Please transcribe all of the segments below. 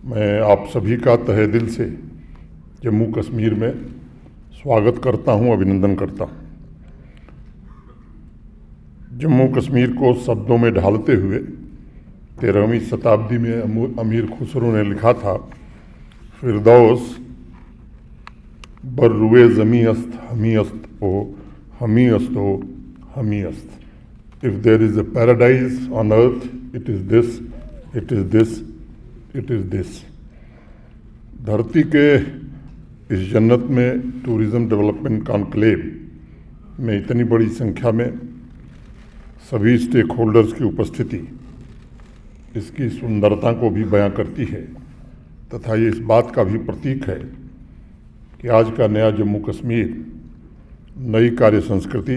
मैं आप सभी का तहे दिल से जम्मू कश्मीर में स्वागत करता हूं, अभिनंदन करता हूं। जम्मू कश्मीर को शब्दों में ढालते हुए 13वीं शताब्दी में अमीर खुसरो ने लिखा था, फिरदौस बर्रुए ज़मी अस्त हमी अस्त ओ हमी अस्त ओ हमी अस्त। If there is a paradise on earth it is this, it is this, it is this. धरती के इस जन्नत में टूरिज़्म डेवलपमेंट कॉन्क्लेव में इतनी बड़ी संख्या में सभी स्टेक होल्डर्स की उपस्थिति इसकी सुंदरता को भी बयां करती है तथा ये इस बात का भी प्रतीक है कि आज का नया जम्मू कश्मीर नई कार्य संस्कृति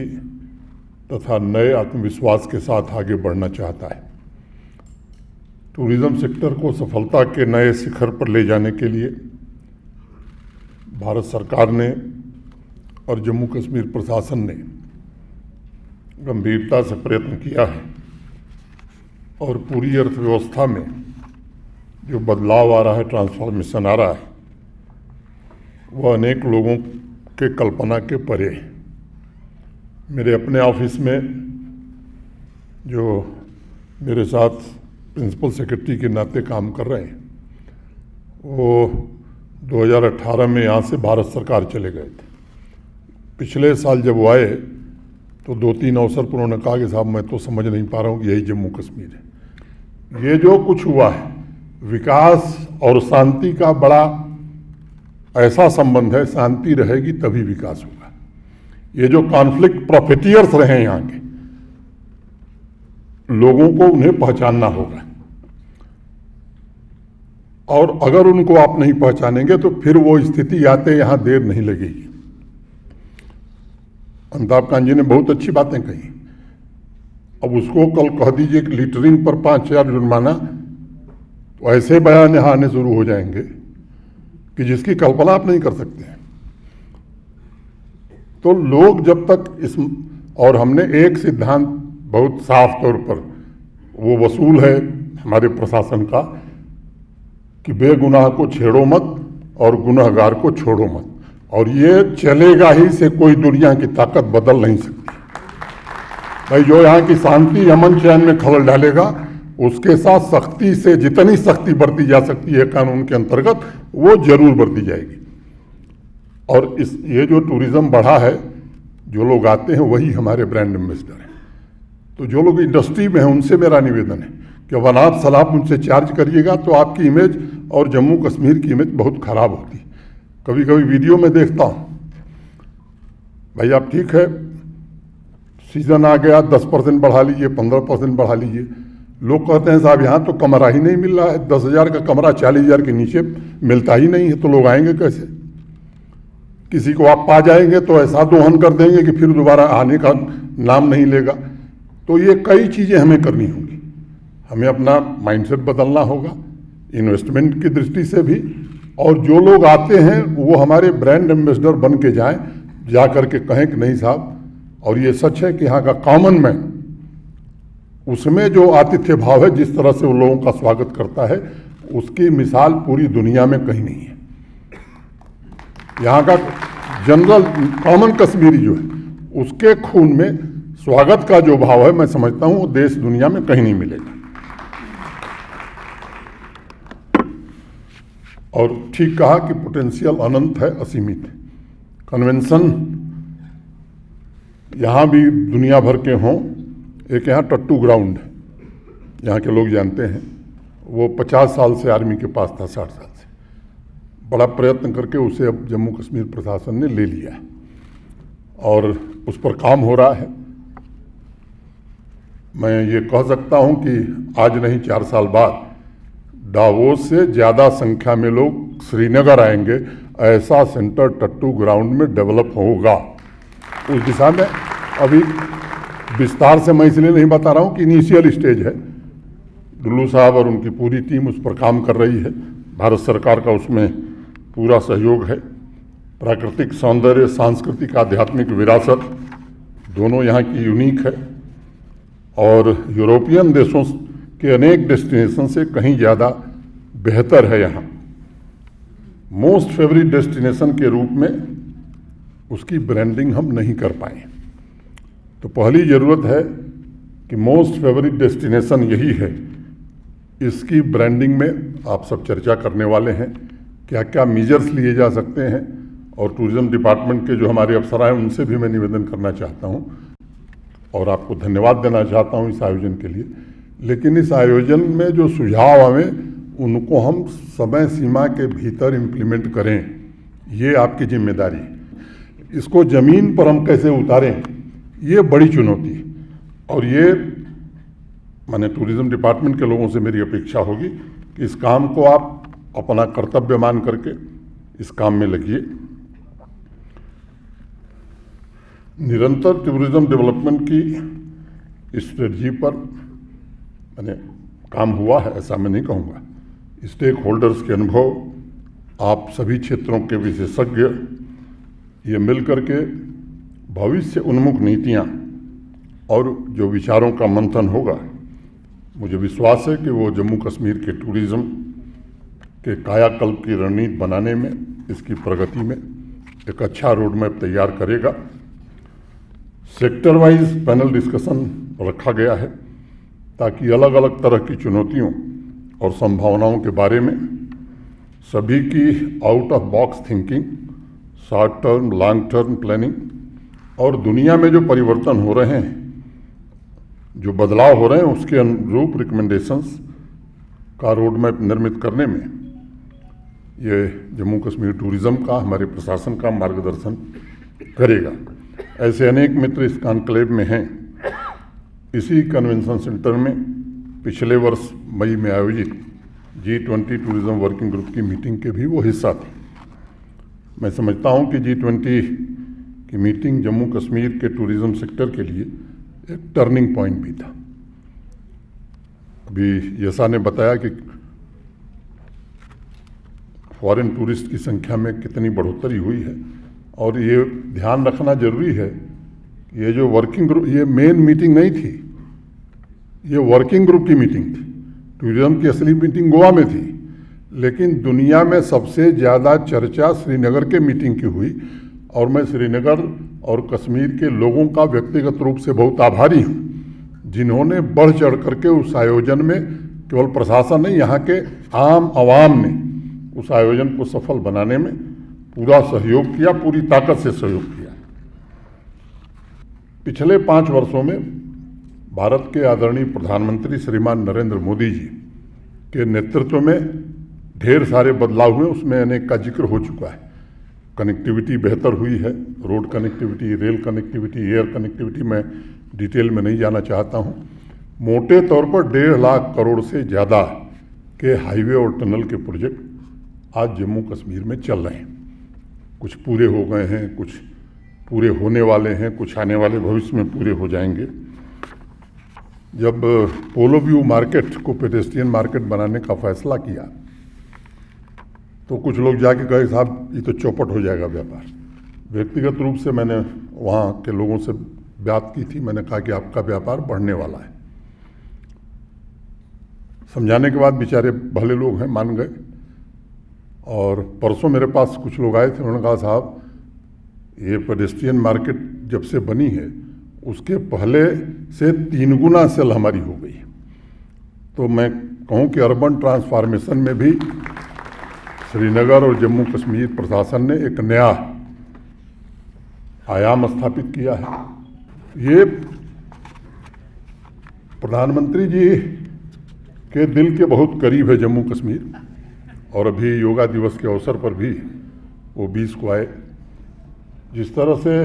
तथा नए आत्मविश्वास के साथ आगे बढ़ना चाहता है। टूरिज़्म सेक्टर को सफलता के नए शिखर पर ले जाने के लिए भारत सरकार ने और जम्मू कश्मीर प्रशासन ने गंभीरता से प्रयत्न किया है और पूरी अर्थव्यवस्था में जो बदलाव आ रहा है, ट्रांसफॉर्मेशन आ रहा है, वह अनेक लोगों के कल्पना के परे है। मेरे अपने ऑफिस में जो मेरे साथ प्रिंसिपल सेक्रेटरी के नाते काम कर रहे हैं, वो 2018 में यहाँ से भारत सरकार चले गए थे। पिछले साल जब वो आए तो 2-3 अवसर पर उन्होंने कहा कि साहब मैं तो समझ नहीं पा रहा हूँ कि यही जम्मू कश्मीर है। ये जो कुछ हुआ है, विकास और शांति का बड़ा ऐसा संबंध है, शांति रहेगी तभी विकास होगा। ये जो कॉन्फ्लिक्ट प्रॉफिटियर्स रहे हैं यहाँ के लोगों को, उन्हें पहचानना होगा और अगर उनको आप नहीं पहचानेंगे तो फिर वो स्थिति आते यहाँ देर नहीं लगेगी। अमिताभ कांत जी ने बहुत अच्छी बातें कही। अब उसको कल कह दीजिए कि लिटरिंग पर 5,000 जुर्माना, तो ऐसे बयान यहाँ आने शुरू हो जाएंगे कि जिसकी कल्पना आप नहीं कर सकते हैं। तो लोग जब तक इस, और हमने एक सिद्धांत बहुत साफ तौर पर वो वसूल है हमारे प्रशासन का कि बेगुनाह को छेड़ो मत और गुनहगार को छोड़ो मत, और ये चलेगा ही से कोई दुनिया की ताकत बदल नहीं सकती। भाई जो यहाँ की शांति अमन चैन में खलल डालेगा उसके साथ सख्ती से, जितनी सख्ती बरती जा सकती है कानून के अंतर्गत, वो जरूर बरती जाएगी। और ये जो टूरिज्म बढ़ा है, जो लोग आते हैं वही हमारे ब्रांड एम्बेसडर हैं। तो जो लोग इंडस्ट्री में हैं उनसे मेरा निवेदन है कि अनाप शनाप उनसे चार्ज करिएगा तो आपकी इमेज और जम्मू कश्मीर की इमेज बहुत खराब होती। कभी कभी वीडियो में देखता हूँ, भाई आप ठीक है, सीजन आ गया 10% बढ़ा लीजिए, 15% बढ़ा लीजिए। लोग कहते हैं साहब यहाँ तो कमरा ही नहीं मिल रहा है, 10,000 का कमरा 40,000 के नीचे मिलता ही नहीं है, तो लोग आएंगे कैसे? किसी को आप पा जाएंगे तो ऐसा दोहन कर देंगे कि फिर दोबारा आने का नाम नहीं लेगा। तो ये कई चीज़ें हमें करनी होंगी। हमें अपना माइंडसेट बदलना होगा इन्वेस्टमेंट की दृष्टि से भी, और जो लोग आते हैं वो हमारे ब्रांड एम्बेसडर बन के जाएं, जा कर के कहें कि नहीं साहब। और ये सच है कि यहाँ का कॉमन मैन, उसमें जो आतिथ्य भाव है, जिस तरह से वो लोगों का स्वागत करता है, उसकी मिसाल पूरी दुनिया में कहीं नहीं है। यहाँ का जनरल कॉमन कश्मीरी जो है, उसके खून में स्वागत का जो भाव है, मैं समझता हूँ वो देश दुनिया में कहीं नहीं मिलेगा। और ठीक कहा कि पोटेंशियल अनंत है, असीमित है। कन्वेंशन यहाँ भी दुनिया भर के हों, एक यहाँ टट्टू ग्राउंड है, यहाँ के लोग जानते हैं, वो 50 साल से आर्मी के पास था, 60 साल से। बड़ा प्रयत्न करके उसे अब जम्मू कश्मीर प्रशासन ने ले लिया है और उस पर काम हो रहा है। मैं ये कह सकता हूँ कि आज नहीं 4 साल बाद डावोस से ज़्यादा संख्या में लोग श्रीनगर आएंगे। ऐसा सेंटर टट्टू ग्राउंड में डेवलप होगा। उस दिशा में अभी विस्तार से मैं इसलिए नहीं बता रहा हूँ कि इनिशियल स्टेज है। दुल्लू साहब और उनकी पूरी टीम उस पर काम कर रही है। भारत सरकार का उसमें पूरा सहयोग है। प्राकृतिक सौंदर्य, सांस्कृतिक आध्यात्मिक विरासत दोनों यहाँ की यूनिक है और यूरोपियन देशों के अनेक डेस्टिनेशन से कहीं ज़्यादा बेहतर है यहाँ, मोस्ट फेवरेट डेस्टिनेशन के रूप में उसकी ब्रांडिंग हम नहीं कर पाए। तो पहली ज़रूरत है कि मोस्ट फेवरेट डेस्टिनेशन यही है, इसकी ब्रांडिंग में आप सब चर्चा करने वाले हैं, क्या क्या मेजर्स लिए जा सकते हैं, और टूरिज्म डिपार्टमेंट के जो हमारे अफसर हैं उनसे भी मैं निवेदन करना चाहता हूं और आपको धन्यवाद देना चाहता हूं इस आयोजन के लिए। लेकिन इस आयोजन में जो सुझाव आवें उनको हम समय सीमा के भीतर इम्प्लीमेंट करें, ये आपकी जिम्मेदारी है। इसको ज़मीन पर हम कैसे उतारें, ये बड़ी चुनौती है, और ये माने टूरिज्म डिपार्टमेंट के लोगों से मेरी अपेक्षा होगी कि इस काम को आप अपना कर्तव्य मान करके इस काम में लगिए। निरंतर टूरिज्म डेवलपमेंट की स्ट्रेटजी पर मैंने काम हुआ है, ऐसा मैं नहीं कहूँगा। स्टेक होल्डर्स के अनुभव, आप सभी क्षेत्रों के विशेषज्ञ, ये मिलकर के भविष्य उन्मुख नीतियाँ और जो विचारों का मंथन होगा, मुझे विश्वास है कि वो जम्मू कश्मीर के टूरिज्म के कायाकल्प की रणनीति बनाने में, इसकी प्रगति में एक अच्छा रोड मैप तैयार करेगा। सेक्टर वाइज पैनल डिस्कशन रखा गया है ताकि अलग अलग तरह की चुनौतियों और संभावनाओं के बारे में सभी की out of box thinking, short term long term planning और दुनिया में जो परिवर्तन हो रहे हैं, जो बदलाव हो रहे हैं, उसके अनुरूप रिकमेंडेशंस का रोड मैप निर्मित करने में ये जम्मू कश्मीर टूरिज्म का, हमारे प्रशासन का मार्गदर्शन करेगा। ऐसे अनेक मित्र इस कॉन्क्लेव में हैं। इसी कन्वेंशन सेंटर में पिछले वर्ष मई में आयोजित G20 टूरिज्म वर्किंग ग्रुप की मीटिंग के भी वो हिस्सा थे। मैं समझता हूँ कि G20 की मीटिंग जम्मू कश्मीर के टूरिज्म सेक्टर के लिए एक टर्निंग पॉइंट भी था। अभी यशा ने बताया कि फॉरेन टूरिस्ट की संख्या में कितनी बढ़ोतरी हुई है, और ये ध्यान रखना जरूरी है कि ये जो वर्किंग ग्रुप, ये मेन मीटिंग नहीं थी, ये वर्किंग ग्रुप की मीटिंग थी। टूरिज्म की असली मीटिंग गोवा में थी, लेकिन दुनिया में सबसे ज़्यादा चर्चा श्रीनगर के मीटिंग की हुई, और मैं श्रीनगर और कश्मीर के लोगों का व्यक्तिगत रूप से बहुत आभारी हूँ, जिन्होंने बढ़ चढ़ करके उस आयोजन में, केवल प्रशासन नहीं, यहाँ के आम आवाम ने उस आयोजन को सफल बनाने में पूरा सहयोग किया, पूरी ताकत से सहयोग किया। पिछले 5 वर्षों में भारत के आदरणीय प्रधानमंत्री श्रीमान नरेंद्र मोदी जी के नेतृत्व में ढेर सारे बदलाव हुए, उसमें अनेक का जिक्र हो चुका है। कनेक्टिविटी बेहतर हुई है, road connectivity, rail connectivity, air connectivity, मैं डिटेल में नहीं जाना चाहता हूँ। मोटे तौर पर 1.5 लाख करोड़ से ज़्यादा के हाईवे और टनल के प्रोजेक्ट आज जम्मू कश्मीर में चल रहे हैं। कुछ पूरे हो गए हैं, कुछ पूरे होने वाले हैं, कुछ आने वाले भविष्य में पूरे हो जाएंगे। जब पोलो व्यू मार्केट को पेडेस्ट्रियन मार्केट बनाने का फैसला किया तो कुछ लोग जाके कहे साहब ये तो चौपट हो जाएगा व्यापार। व्यक्तिगत रूप से मैंने वहाँ के लोगों से बात की थी, मैंने कहा कि आपका व्यापार बढ़ने वाला है। समझाने के बाद बेचारे भले लोग हैं, मान गए। और परसों मेरे पास कुछ लोग आए थे, उन्होंने कहा साहब ये पेडेस्ट्रियन मार्केट जब से बनी है उसके पहले से 3 गुना सेल हमारी हो गई। तो मैं कहूँ कि अर्बन ट्रांसफॉर्मेशन में भी श्रीनगर और जम्मू कश्मीर प्रशासन ने एक नया आयाम स्थापित किया है। ये प्रधानमंत्री जी के दिल के बहुत करीब है जम्मू कश्मीर, और अभी योगा दिवस के अवसर पर भी वो 20 को आए। जिस तरह से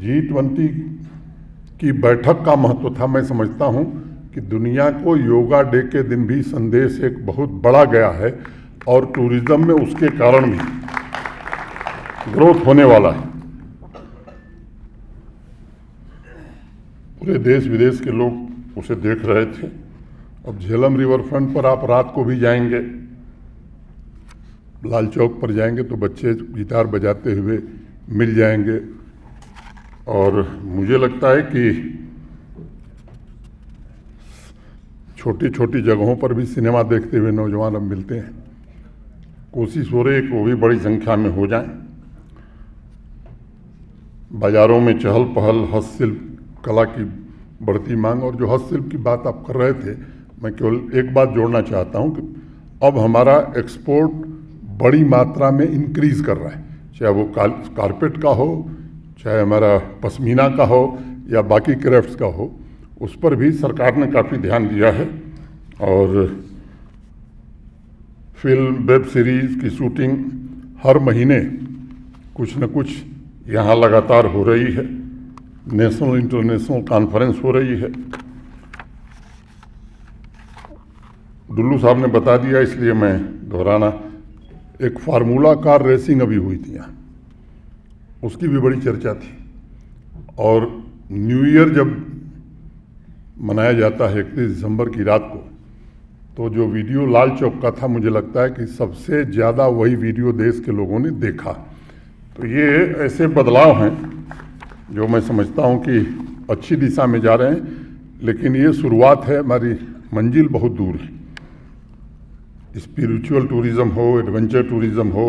G20 की बैठक का महत्व था, मैं समझता हूँ कि दुनिया को योगा डे के दिन भी संदेश एक बहुत बड़ा गया है, और टूरिज्म में उसके कारण भी ग्रोथ होने वाला है। पूरे देश विदेश के लोग उसे देख रहे थे। अब झेलम रिवर फ्रंट पर आप रात को भी जाएंगे, लाल चौक पर जाएंगे तो बच्चे गिटार बजाते हुए मिल जाएंगे। और मुझे लगता है कि छोटी छोटी जगहों पर भी सिनेमा देखते हुए नौजवान अब मिलते हैं। कोशिश हो रही है कि वो भी बड़ी संख्या में हो जाएं। बाजारों में चहल पहल, हस्तशिल्प कला की बढ़ती मांग, और जो हस्तशिल्प की बात आप कर रहे थे, मैं केवल एक बात जोड़ना चाहता हूं कि अब हमारा एक्सपोर्ट बड़ी मात्रा में इंक्रीज कर रहा है, चाहे वो कारपेट का हो, चाहे हमारा पश्मीना का हो या बाकी क्राफ्ट्स का हो, उस पर भी सरकार ने काफ़ी ध्यान दिया है। और फिल्म, वेब सीरीज़ की शूटिंग हर महीने कुछ न कुछ यहाँ लगातार हो रही है। नेशनल इंटरनेशनल कॉन्फ्रेंस हो रही है। दुल्लू साहब ने बता दिया, इसलिए मैं दोहराना, एक फार्मूला कार रेसिंग अभी हुई थी यहाँ, उसकी भी बड़ी चर्चा थी। और न्यू ईयर जब मनाया जाता है 31 दिसंबर की रात को, तो जो वीडियो लाल चौक का था, मुझे लगता है कि सबसे ज़्यादा वही वीडियो देश के लोगों ने देखा। तो ये ऐसे बदलाव हैं जो मैं समझता हूँ कि अच्छी दिशा में जा रहे हैं, लेकिन ये शुरुआत है, हमारी मंजिल बहुत दूर है। स्पिरिचुअल टूरिज़्म हो, एडवेंचर टूरिज़्म हो,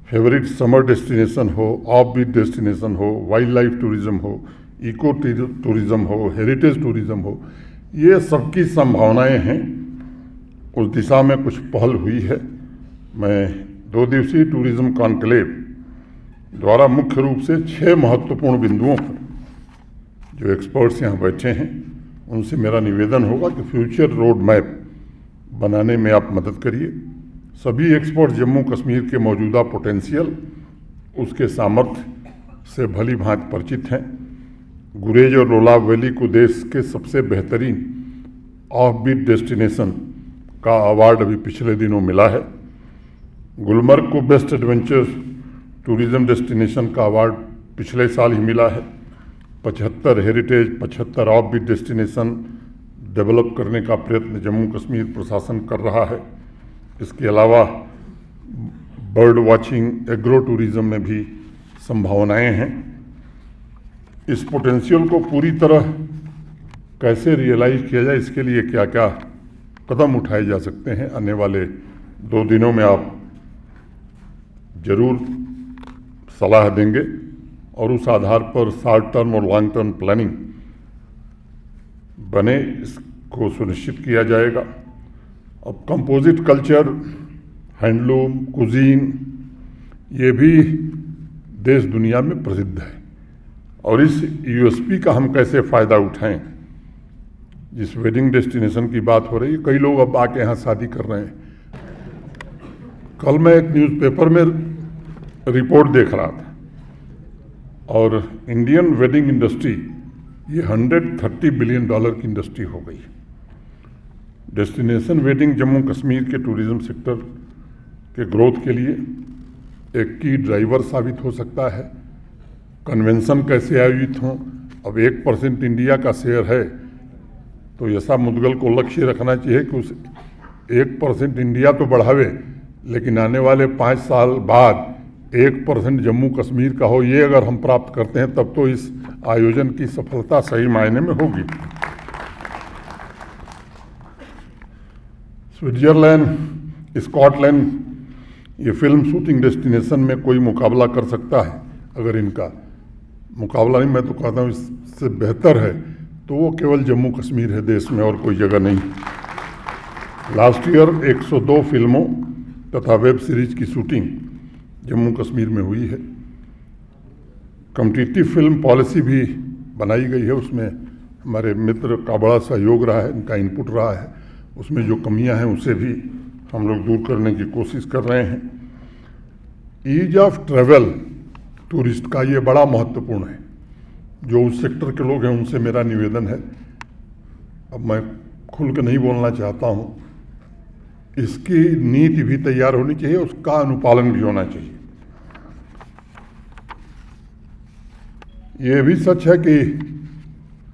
फेवरेट समर डेस्टिनेशन हो, ऑफ बीट डेस्टिनेशन हो, वाइल्ड लाइफ टूरिज़्म हो, इको टूरिज़्म हो, हेरिटेज टूरिज़्म हो, ये सबकी संभावनाएं हैं। उस दिशा में कुछ पहल हुई है। मैं 2 दिवसीय टूरिज़्म कॉन्क्लेव द्वारा मुख्य रूप से 6 महत्वपूर्ण बिंदुओं पर जो एक्सपर्ट्स यहाँ बैठे हैं, उनसे मेरा निवेदन होगा कि फ्यूचर रोड मैप बनाने में आप मदद करिए। सभी एक्सपर्ट जम्मू कश्मीर के मौजूदा पोटेंशियल, उसके सामर्थ्य से भली भांति परिचित हैं। गुरेज और लोलाब वैली को देश के सबसे बेहतरीन ऑफ बीट डेस्टिनेशन का अवार्ड अभी पिछले दिनों मिला है। गुलमर्ग को बेस्ट एडवेंचर टूरिज़्म डेस्टिनेशन का अवार्ड पिछले साल ही मिला है। 75 heritage, 75 off beat destination develop करने का प्रयत्न जम्मू कश्मीर प्रशासन कर रहा है। इसके अलावा बर्ड वॉचिंग, एग्रो टूरिज़्म में भी संभावनाएं हैं। इस पोटेंशियल को पूरी तरह कैसे रियलाइज किया जाए, इसके लिए क्या क्या कदम उठाए जा सकते हैं, आने वाले 2 दिनों में आप जरूर सलाह देंगे और उस आधार पर शॉर्ट टर्म और लॉन्ग टर्म प्लानिंग बने, इसको सुनिश्चित किया जाएगा। अब कंपोजिट कल्चर, हैंडलूम, कुजीन, ये भी देश दुनिया में प्रसिद्ध है, और इस यूएसपी का हम कैसे फ़ायदा उठाएं। जिस वेडिंग डेस्टिनेशन की बात हो रही है, कई लोग अब आके यहाँ शादी कर रहे हैं। कल मैं एक न्यूज़पेपर में रिपोर्ट देख रहा था, और इंडियन वेडिंग इंडस्ट्री ये $130 बिलियन की इंडस्ट्री हो गई। डेस्टिनेशन वेडिंग जम्मू कश्मीर के टूरिज़्म सेक्टर के ग्रोथ के लिए एक की ड्राइवर साबित हो सकता है। कन्वेंशन कैसे आयोजित हों, अब 1% इंडिया का शेयर है, तो ऐसा मुदगल को लक्ष्य रखना चाहिए कि उस 1% इंडिया तो बढ़ावे, लेकिन आने वाले 5 साल बाद 1% जम्मू कश्मीर का हो। ये अगर हम प्राप्त करते हैं, तब तो इस आयोजन की सफलता सही मायने में होगी। स्विट्जरलैंड, स्कॉटलैंड, ये फिल्म शूटिंग डेस्टिनेशन में कोई मुकाबला कर सकता है। अगर इनका मुकाबला नहीं, मैं तो कहता हूँ इससे बेहतर है, तो वो केवल जम्मू कश्मीर है देश में, और कोई जगह नहीं। लास्ट ईयर 102 फिल्मों तथा वेब सीरीज की शूटिंग जम्मू कश्मीर में हुई है। कॉम्पिटिटिव फिल्म पॉलिसी भी बनाई गई है, उसमें हमारे मित्र का बड़ा सहयोग रहा है, इनका इनपुट रहा है। उसमें जो कमियां हैं उसे भी हम लोग दूर करने की कोशिश कर रहे हैं। ईज ऑफ ट्रैवल टूरिस्ट का ये बड़ा महत्वपूर्ण है। जो उस सेक्टर के लोग हैं उनसे मेरा निवेदन है, अब मैं खुल के नहीं बोलना चाहता हूँ, इसकी नीति भी तैयार होनी चाहिए, उसका अनुपालन भी होना चाहिए। ये भी सच है कि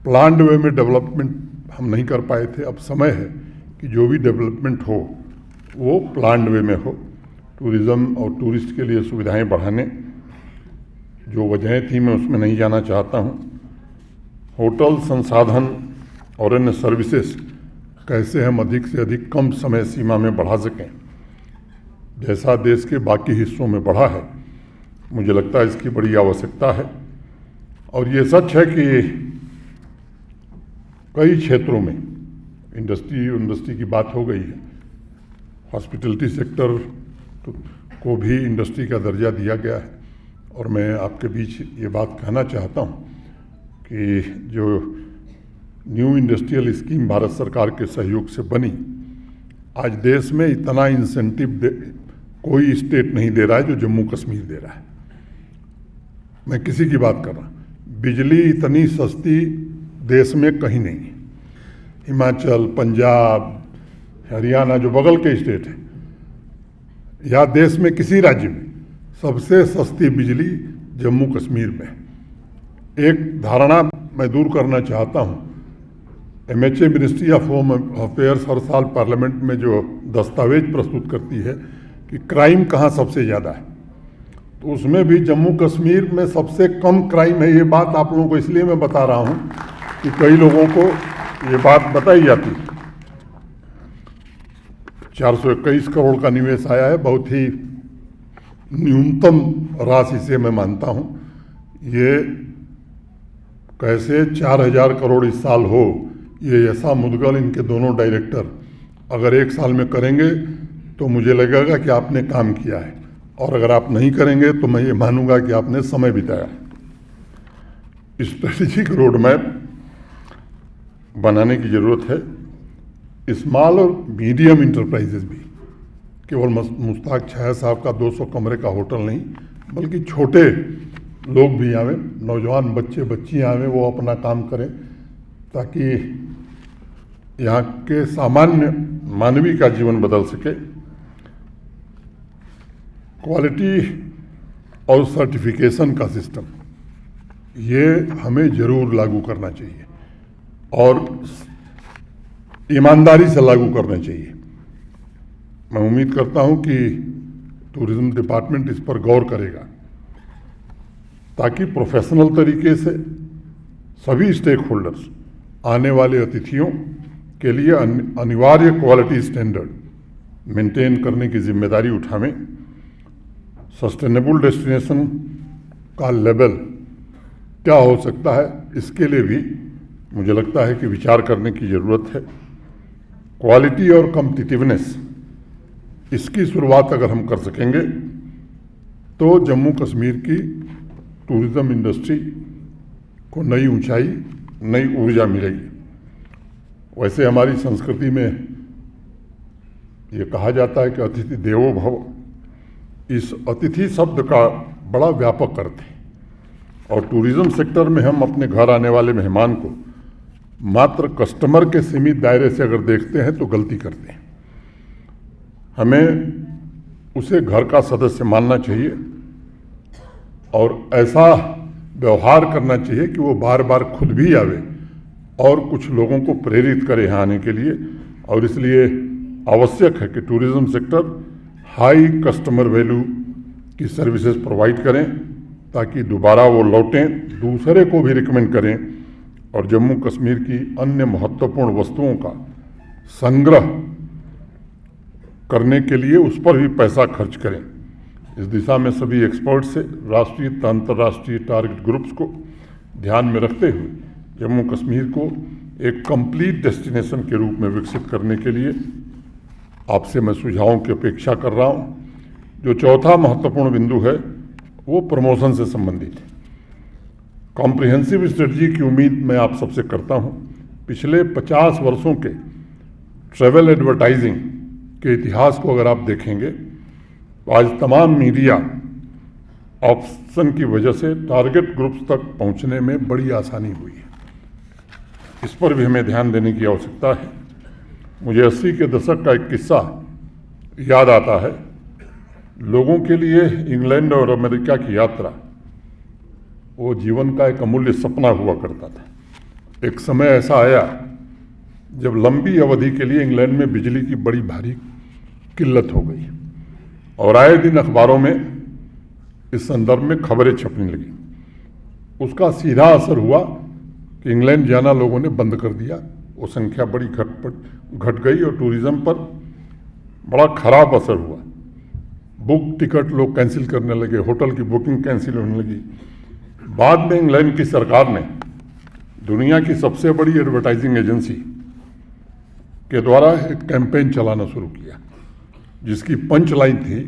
प्लान्ड वे में डेवलपमेंट हम नहीं कर पाए थे। अब समय है कि जो भी डेवलपमेंट हो वो प्लान्ड वे में हो। टूरिज़्म और टूरिस्ट के लिए सुविधाएं बढ़ाने जो वजहें थी, मैं उसमें नहीं जाना चाहता हूँ। होटल संसाधन और अन्य सर्विसेज कैसे हम अधिक से अधिक कम समय सीमा में बढ़ा सकें, जैसा देश के बाकी हिस्सों में बढ़ा है। मुझे लगता है इसकी बड़ी आवश्यकता है। और ये सच है कि कई क्षेत्रों में इंडस्ट्री की बात हो गई है। हॉस्पिटैलिटी सेक्टर को भी इंडस्ट्री का दर्जा दिया गया है। और मैं आपके बीच ये बात कहना चाहता हूँ कि जो न्यू इंडस्ट्रियल स्कीम भारत सरकार के सहयोग से बनी, आज देश में इतना इंसेंटिव कोई स्टेट नहीं दे रहा है जो जम्मू कश्मीर दे रहा है। मैं किसी की बात कर रहा हूँ। बिजली इतनी सस्ती देश में कहीं नहीं है। हिमाचल, पंजाब, हरियाणा जो बगल के स्टेट है, या देश में किसी राज्य में सबसे सस्ती बिजली जम्मू कश्मीर में। एक धारणा मैं दूर करना चाहता हूँ। MHA ministry of home affairs हर साल पार्लियामेंट में जो दस्तावेज प्रस्तुत करती है कि क्राइम कहाँ सबसे ज़्यादा है, तो उसमें भी जम्मू कश्मीर में सबसे कम क्राइम है। ये बात आप लोगों को इसलिए मैं बता रहा हूँ कि कई लोगों को ये बात बताई जाती है। 421 करोड़ का निवेश आया है, बहुत ही न्यूनतम राशि से मैं मानता हूँ। ये कैसे 4000 करोड़ इस साल हो, ये ऐसा मुद्गल इनके दोनों डायरेक्टर अगर एक साल में करेंगे तो मुझे लगेगा कि आपने काम किया है, और अगर आप नहीं करेंगे तो मैं ये मानूंगा कि आपने समय बिताया। स्ट्रेटेजिक रोड मैप बनाने की ज़रूरत है। स्मॉल और मीडियम इंटरप्राइजेज भी, केवल मुश्ताक छाया साहब का 200 कमरे का होटल नहीं, बल्कि छोटे लोग भी आवें, नौजवान बच्चे बच्चियाँ आवें, वो अपना काम करें, ताकि यहाँ के सामान्य मानवी का जीवन बदल सके। क्वालिटी और सर्टिफिकेशन का सिस्टम ये हमें ज़रूर लागू करना चाहिए और ईमानदारी से लागू करना चाहिए। मैं उम्मीद करता हूं कि टूरिज्म डिपार्टमेंट इस पर गौर करेगा, ताकि प्रोफेशनल तरीके से सभी स्टेक होल्डर्स आने वाले अतिथियों के लिए अनिवार्य क्वालिटी स्टैंडर्ड मेंटेन करने की जिम्मेदारी उठावें। सस्टेनेबल डेस्टिनेशन का लेवल क्या हो सकता है, इसके लिए भी मुझे लगता है कि विचार करने की ज़रूरत है। क्वालिटी और कॉम्पिटिटिवनेस, इसकी शुरुआत अगर हम कर सकेंगे तो जम्मू कश्मीर की टूरिज़्म इंडस्ट्री को नई ऊंचाई, नई ऊर्जा मिलेगी। वैसे हमारी संस्कृति में ये कहा जाता है कि अतिथि देवो भव। इस अतिथि शब्द का बड़ा व्यापक अर्थ है, और टूरिज़्म सेक्टर में हम अपने घर आने वाले मेहमान को मात्र कस्टमर के सीमित दायरे से अगर देखते हैं तो गलती करते हैं। हमें उसे घर का सदस्य मानना चाहिए और ऐसा व्यवहार करना चाहिए कि वो बार बार खुद भी आवे और कुछ लोगों को प्रेरित करे यहाँ आने के लिए। और इसलिए आवश्यक है कि tourism sector high customer value की सर्विसेज प्रोवाइड करें, ताकि दोबारा वो लौटें, दूसरे को भी रिकमेंड करें और जम्मू कश्मीर की अन्य महत्वपूर्ण वस्तुओं का संग्रह करने के लिए उस पर भी पैसा खर्च करें। इस दिशा में सभी एक्सपर्ट से राष्ट्रीय तथा अंतर्राष्ट्रीय टारगेट ग्रुप्स को ध्यान में रखते हुए जम्मू कश्मीर को एक कंप्लीट डेस्टिनेशन के रूप में विकसित करने के लिए आपसे मैं सुझावों की अपेक्षा कर रहा हूँ। जो चौथा महत्वपूर्ण बिंदु है वो प्रमोशन से संबंधित है। कॉम्प्रिहेंसिव स्ट्रेटजी की उम्मीद मैं आप सबसे करता हूँ। पिछले 50 वर्षों के ट्रैवल एडवर्टाइजिंग के इतिहास को अगर आप देखेंगे तो आज तमाम मीडिया ऑप्शन की वजह से टारगेट ग्रुप्स तक पहुँचने में बड़ी आसानी हुई है। इस पर भी हमें ध्यान देने की आवश्यकता है। मुझे 80 के दशक का एक किस्सा याद आता है। लोगों के लिए इंग्लैंड और अमेरिका की यात्रा वो जीवन का एक अमूल्य सपना हुआ करता था। एक समय ऐसा आया जब लंबी अवधि के लिए इंग्लैंड में बिजली की बड़ी भारी किल्लत हो गई और आए दिन अखबारों में इस संदर्भ में खबरें छपने लगी। उसका सीधा असर हुआ कि इंग्लैंड जाना लोगों ने बंद कर दिया। वो संख्या बड़ी घट गई और टूरिज़्म पर बड़ा खराब असर हुआ। बुक टिकट लोग कैंसिल करने लगे, होटल की बुकिंग कैंसिल होने लगी। बाद में इंग्लैंड की सरकार ने दुनिया की सबसे बड़ी एडवर्टाइजिंग एजेंसी के द्वारा एक कैंपेन चलाना शुरू किया, जिसकी पंच लाइन थी,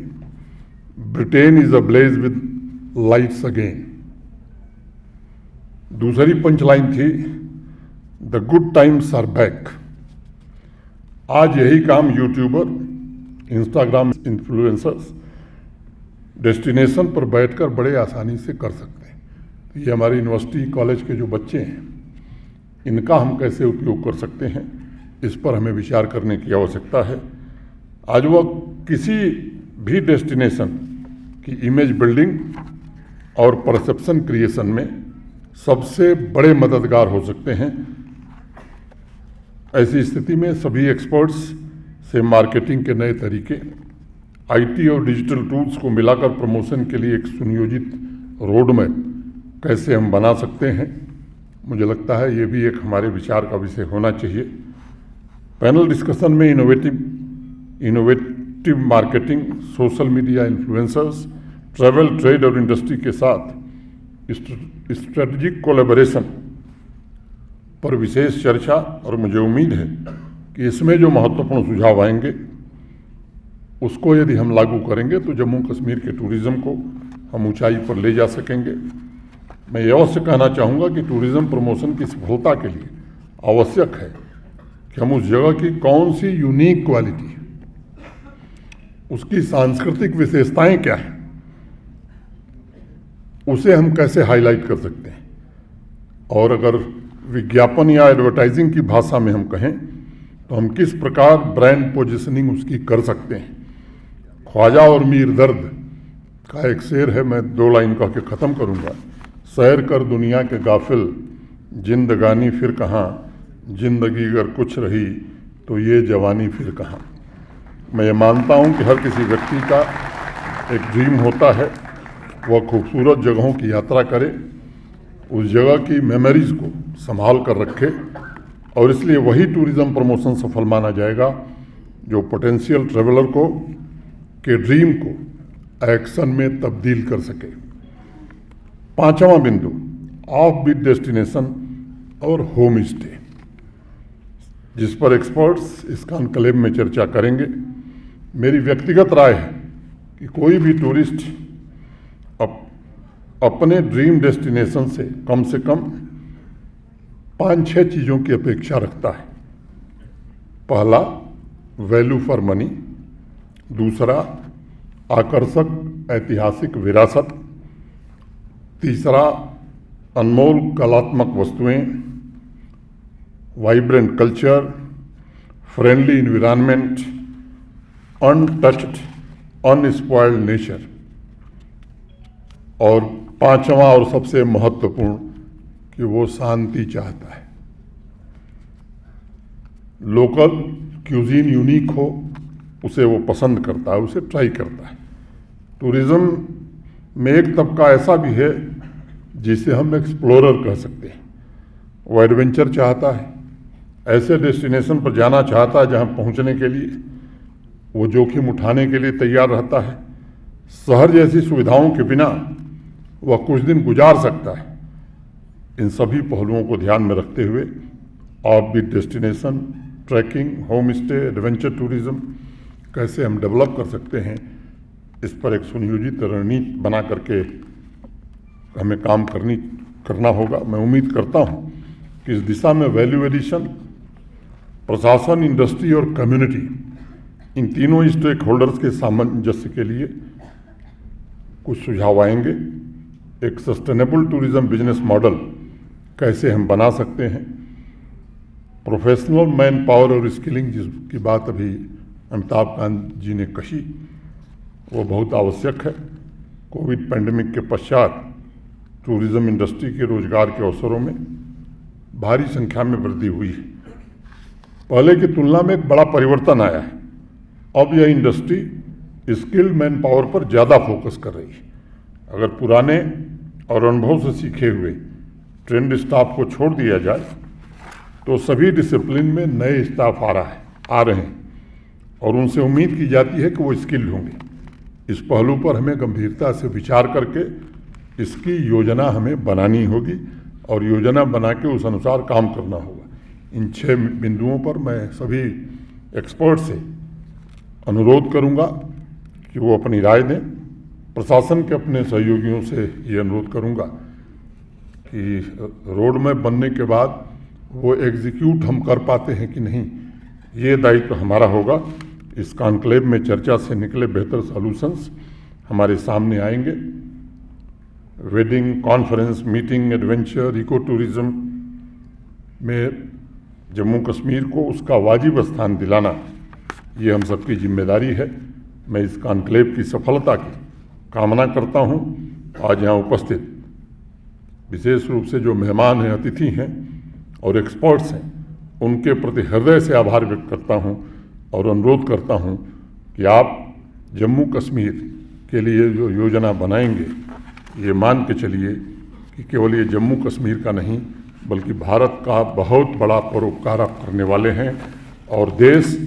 Britain is ablaze with lights again. दूसरी पंच लाइन थी, the good times are back. आज यही काम यूट्यूबर, इंस्टाग्राम इन्फ्लुएंसर्स डेस्टिनेशन पर बैठकर बड़े आसानी से कर सकते हैं। ये हमारे यूनिवर्सिटी कॉलेज के जो बच्चे हैं, इनका हम कैसे उपयोग कर सकते हैं, इस पर हमें विचार करने की आवश्यकता है। आज वह किसी भी डेस्टिनेशन की इमेज बिल्डिंग और परसेप्शन क्रिएशन में सबसे बड़े मददगार हो सकते हैं। ऐसी स्थिति में सभी एक्सपर्ट्स से मार्केटिंग के नए तरीके, आईटी और डिजिटल टूल्स को मिलाकर प्रमोशन के लिए एक सुनियोजित रोड मैप कैसे हम बना सकते हैं, मुझे लगता है ये भी एक हमारे विचार का विषय होना चाहिए। पैनल डिस्कशन में innovative marketing, social media influencers, travel, trade और इंडस्ट्री के साथ स्ट्रेटजिक कोलैबोरेशन पर विशेष चर्चा, और मुझे उम्मीद है कि इसमें जो महत्वपूर्ण सुझाव आएंगे उसको यदि हम लागू करेंगे तो जम्मू कश्मीर के टूरिज़्म को हम ऊंचाई पर ले जा सकेंगे। मैं ये अवश्य कहना चाहूँगा कि टूरिज़्म प्रमोशन की सफलता के लिए आवश्यक है कि हम उस जगह की कौन सी यूनिक क्वालिटी है, उसकी सांस्कृतिक विशेषताएं क्या हैं, उसे हम कैसे हाईलाइट कर सकते हैं। और अगर विज्ञापन या एडवर्टाइजिंग की भाषा में हम कहें तो हम किस प्रकार ब्रांड पोजीशनिंग उसकी कर सकते हैं। ख्वाजा और मीर दर्द का एक शेर है, मैं 2 लाइन कह के ख़त्म करूँगा। सैर कर दुनिया के गाफिल, जिंदगानी फिर कहाँ, जिंदगी अगर कुछ रही तो ये जवानी फिर कहाँ। मैं ये मानता हूँ कि हर किसी व्यक्ति का एक ड्रीम होता है, वह खूबसूरत जगहों की यात्रा करे, उस जगह की मेमोरीज को संभाल कर रखे, और इसलिए वही टूरिज़्म प्रमोशन सफल माना जाएगा जो पोटेंशियल ट्रेवलर को के ड्रीम को एक्शन में तब्दील कर सके। 5वां बिंदु, ऑफ बीट डेस्टिनेशन और होम स्टे, जिस पर एक्सपर्ट्स इस कॉन्क्लेव में चर्चा करेंगे। मेरी व्यक्तिगत राय है कि कोई भी टूरिस्ट अपने ड्रीम डेस्टिनेशन से कम 5-6 चीज़ों की अपेक्षा रखता है। पहला, वैल्यू फॉर मनी। दूसरा, आकर्षक ऐतिहासिक विरासत। तीसरा, अनमोल कलात्मक वस्तुएं, vibrant culture, friendly environment, untouched unspoiled nature. और 5वां और सबसे महत्वपूर्ण कि वो शांति चाहता है। लोकल क्यूजीन यूनिक हो, उसे वो पसंद करता है, उसे ट्राई करता है। टूरिज़्म में एक तबका ऐसा भी है जिसे हम एक्सप्लोरर कह सकते हैं। वो एडवेंचर चाहता है, ऐसे डेस्टिनेशन पर जाना चाहता है जहां पहुंचने के लिए वो जोखिम उठाने के लिए तैयार रहता है। शहर जैसी सुविधाओं के बिना वह कुछ दिन गुजार सकता है। इन सभी पहलुओं को ध्यान में रखते हुए off beat destination, trekking, home stay, adventure tourism कैसे हम डेवलप कर सकते हैं, इस पर एक सुनियोजित रणनीति बना करके हमें काम करना होगा। मैं उम्मीद करता हूँ कि इस दिशा में वैल्यू एडिशन, प्रशासन, इंडस्ट्री और कम्युनिटी, इन तीनों स्टेक होल्डर्स के सामंजस्य के लिए कुछ सुझाव आएंगे। एक सस्टेनेबल टूरिज़्म बिजनेस मॉडल कैसे हम बना सकते हैं। प्रोफेशनल मैन पावर और स्किलिंग, जिसकी बात अभी अमिताभ कांत जी ने कही, वो बहुत आवश्यक है। कोविड पैंडेमिक के पश्चात टूरिज़्म इंडस्ट्री के रोजगार के अवसरों में भारी संख्या में वृद्धि हुई है। पहले की तुलना में एक बड़ा परिवर्तन आया है। अब यह इंडस्ट्री स्किल्ड मैन पावर पर ज़्यादा फोकस कर रही है। अगर पुराने और अनुभव से सीखे हुए ट्रेंड स्टाफ को छोड़ दिया जाए तो सभी डिसिप्लिन में नए स्टाफ आ रहे हैं और उनसे उम्मीद की जाती है कि वो स्किल्ड होंगे। इस पहलू पर हमें गंभीरता से विचार करके इसकी योजना हमें बनानी होगी और योजना बना के उस अनुसार काम करना होगा। इन 6 बिंदुओं पर मैं सभी एक्सपर्ट से अनुरोध करूंगा कि वो अपनी राय दें। प्रशासन के अपने सहयोगियों से ये अनुरोध करूंगा कि रोड मैप बनने के बाद वो एग्जीक्यूट हम कर पाते हैं कि नहीं, ये दायित्व हमारा होगा। इस कॉन्क्लेव में चर्चा से निकले बेहतर सॉल्यूशंस हमारे सामने आएंगे। Wedding, conference, meeting, adventure, eco tourism में जम्मू कश्मीर को उसका वाजिब स्थान दिलाना, ये हम सबकी जिम्मेदारी है। मैं इस कॉन्क्लेव की सफलता की कामना करता हूँ। आज यहाँ उपस्थित विशेष रूप से जो मेहमान हैं, अतिथि हैं और एक्सपर्ट्स हैं, उनके प्रति हृदय से आभार व्यक्त करता हूँ और अनुरोध करता हूँ कि आप जम्मू कश्मीर के लिए जो योजना बनाएंगे, ये मान के चलिए कि केवल ये जम्मू कश्मीर का नहीं बल्कि भारत का बहुत बड़ा परोपकार आप करने वाले हैं और देश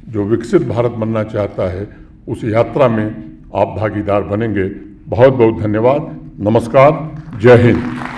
जो विकसित भारत बनना चाहता है उस यात्रा में आप भागीदार बनेंगे। बहुत बहुत धन्यवाद। नमस्कार। जय हिंद।